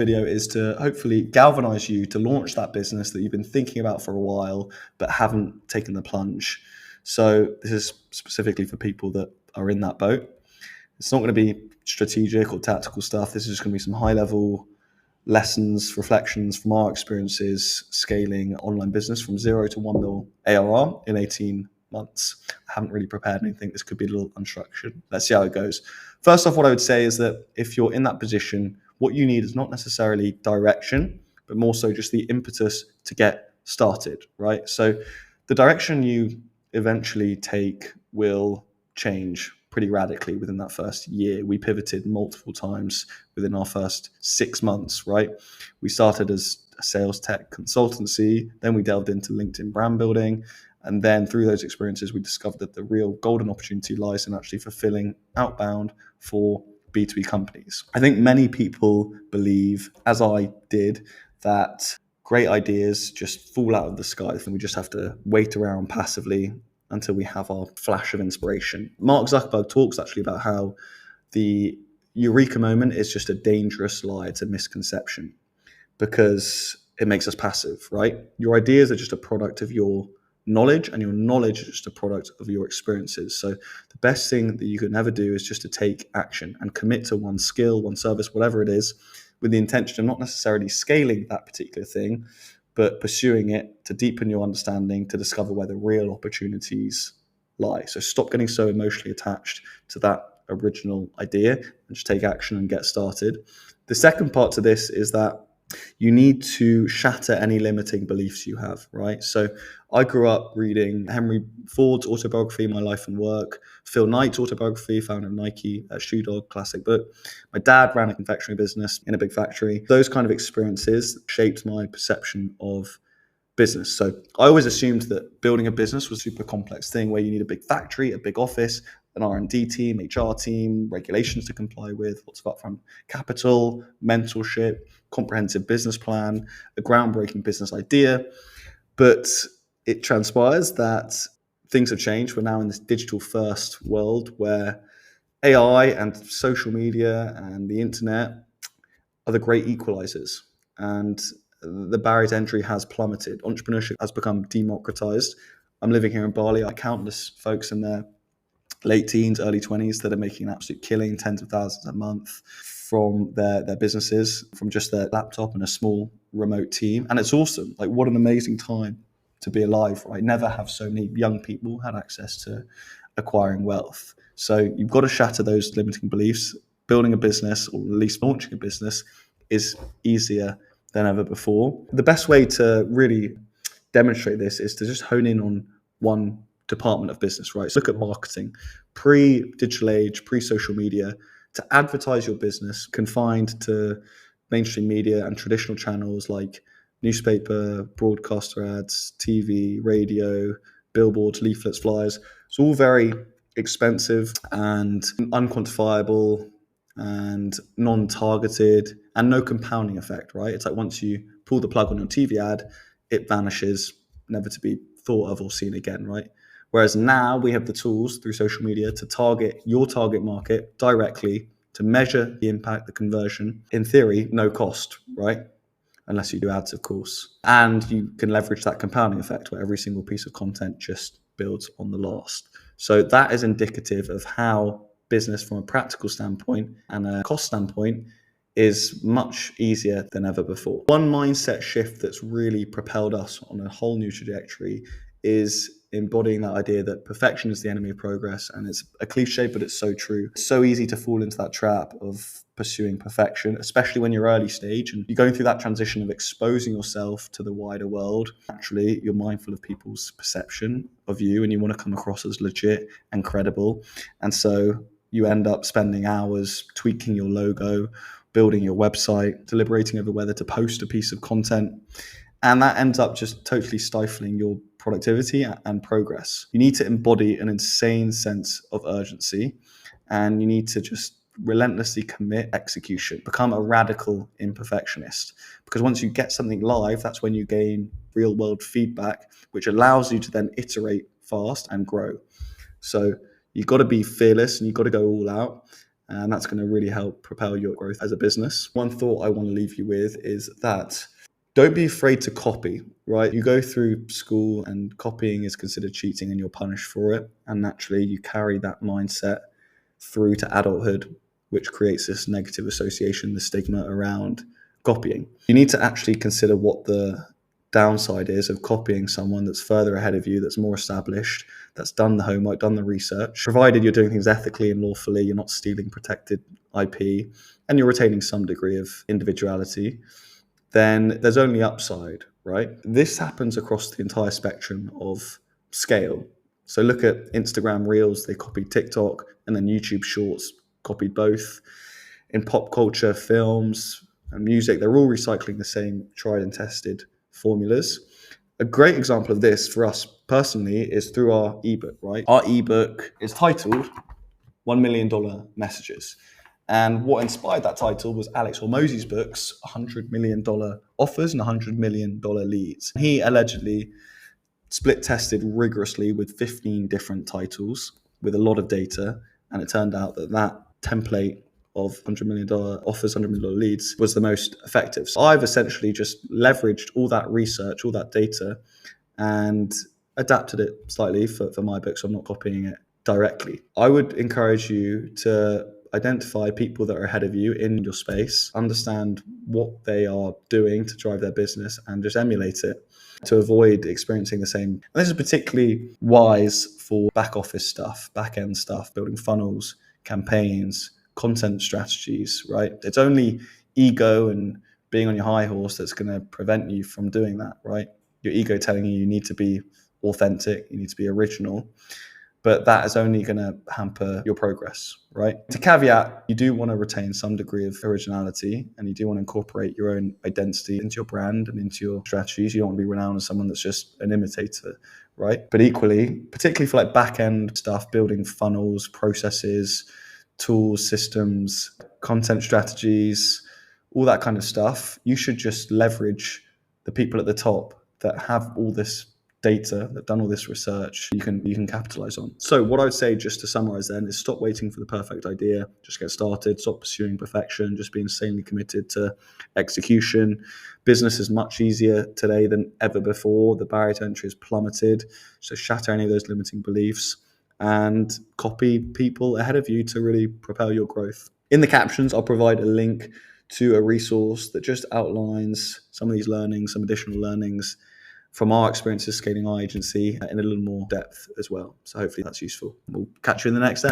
Video is to hopefully galvanize you to launch that business that you've been thinking about for a while but haven't taken the plunge. So this is specifically for people that are in that boat. It's not going to be strategic or tactical stuff. This is just going to be some high level lessons, reflections from our experiences scaling online business from 0 to 1 mil ARR in 18 months. I haven't really prepared anything. This could be a little unstructured. Let's see how it goes. First off, what I would say is that if you're in that position, what you need is not necessarily direction, but more so just the impetus to get started, right? So the direction you eventually take will change pretty radically within that first year. We pivoted multiple times within our first 6 months, right? We started as a sales tech consultancy, then we delved into LinkedIn brand building. And then through those experiences, we discovered that the real golden opportunity lies in actually fulfilling outbound for B2B companies. I think many people believe, as I did, that great ideas just fall out of the sky and we just have to wait around passively until we have our flash of inspiration. Mark Zuckerberg talks actually about how the Eureka Moment is just a dangerous lie. It's a misconception because it makes us passive, right? Your ideas are just a product of your knowledge, and your knowledge is just a product of your experiences. So the best thing that you can ever do is just to take action and commit to one skill, one service, whatever it is, with the intention of not necessarily scaling that particular thing, but pursuing it to deepen your understanding, to discover where the real opportunities lie. So stop getting so emotionally attached to that original idea and just take action and get started. The second part to this is that you need to shatter any limiting beliefs you have, right? So I grew up reading Henry Ford's autobiography, My Life and Work, Phil Knight's autobiography, founder of Nike, Shoe Dog, classic book. My dad ran a confectionery business in a big factory. Those kind of experiences shaped my perception of business. So I always assumed that building a business was a super complex thing where you need a big factory, a big office, an R&D team, HR team, regulations to comply with, lots of upfront capital, mentorship, comprehensive business plan, a groundbreaking business idea. But it transpires that things have changed. We're now in this digital first world where AI and social media and the internet are the great equalizers. And the barrier to entry has plummeted. Entrepreneurship has become democratized. I'm living here in Bali. I have countless folks in their late teens, early 20s that are making an absolute killing, tens of thousands a month from their businesses, from just their laptop and a small remote team. And it's awesome. Like, what an amazing time to be alive, right? Never have so many young people had access to acquiring wealth. So you've got to shatter those limiting beliefs. Building a business, or at least launching a business, is easier than ever before. The best way to really demonstrate this is to just hone in on one department of business, right? So look at marketing, pre-digital age, pre-social media. To advertise your business, confined to mainstream media and traditional channels like newspaper, broadcaster ads, TV, radio, billboards, leaflets, flyers. It's all very expensive and unquantifiable and non-targeted and no compounding effect, right? It's like once you pull the plug on your TV ad, it vanishes, never to be thought of or seen again, right? Whereas now we have the tools through social media to target your target market directly, to measure the impact, the conversion, in theory, no cost, right? Unless you do ads, of course. And you can leverage that compounding effect where every single piece of content just builds on the last. So that is indicative of how business from a practical standpoint and a cost standpoint is much easier than ever before. One mindset shift that's really propelled us on a whole new trajectory is embodying that idea that perfection is the enemy of progress. And it's a cliche, but it's so true. It's so easy to fall into that trap of pursuing perfection, especially when you're early stage and you're going through that transition of exposing yourself to the wider world. Naturally, you're mindful of people's perception of you and you want to come across as legit and credible. And so you end up spending hours tweaking your logo, building your website, deliberating over whether to post a piece of content. And that ends up just totally stifling your productivity and progress. You need to embody an insane sense of urgency, and you need to just relentlessly commit execution, become a radical imperfectionist. Because once you get something live, that's when you gain real world feedback, which allows you to then iterate fast and grow. So you've got to be fearless and you've got to go all out. And that's going to really help propel your growth as a business. One thought I want to leave you with is that don't be afraid to copy, right? You go through school and copying is considered cheating and you're punished for it. And naturally, you carry that mindset through to adulthood, which creates this negative association, the stigma around copying. You need to actually consider what the downside is of copying someone that's further ahead of you, that's more established, that's done the homework, done the research, provided you're doing things ethically and lawfully, you're not stealing protected IP, and you're retaining some degree of individuality, then there's only upside, right? This happens across the entire spectrum of scale. So look at Instagram Reels, they copied TikTok, and then YouTube Shorts copied both. In pop culture, films, and music, they're all recycling the same tried and tested formulas. A great example of this for us personally is through our ebook, right? Our ebook is titled $1 million Messages. And what inspired that title was Alex Hormozy's books, $100 million offers and $100 million leads. He allegedly split tested rigorously with 15 different titles with a lot of data. And it turned out that that template of $100 million offers, $100 million leads was the most effective. So I've essentially just leveraged all that research, all that data, and adapted it slightly for my book, so I'm not copying it directly. I would encourage you to identify people that are ahead of you in your space, understand what they are doing to drive their business, and just emulate it to avoid experiencing the same. And this is particularly wise for back office stuff, back end stuff, building funnels, campaigns, content strategies, right? It's only ego and being on your high horse that's going to prevent you from doing that, right? Your ego telling you need to be authentic, you need to be original, but that is only going to hamper your progress, right? To caveat, you do want to retain some degree of originality and you do want to incorporate your own identity into your brand and into your strategies. You don't want to be renowned as someone that's just an imitator, right? But equally, particularly for like back-end stuff, building funnels, processes, tools, systems, content strategies, all that kind of stuff, you should just leverage the people at the top that have all this data, that done all this research, you can capitalize on. So what I would say, just to summarize then, is stop waiting for the perfect idea, just get started, stop pursuing perfection, just be insanely committed to execution. Business is much easier today than ever before. The barrier to entry has plummeted, so shatter any of those limiting beliefs and copy people ahead of you to really propel your growth. In the captions, I'll provide a link to a resource that just outlines some of these learnings, some additional learnings from our experiences scaling our agency in a little more depth as well. So hopefully that's useful. We'll catch you in the next step.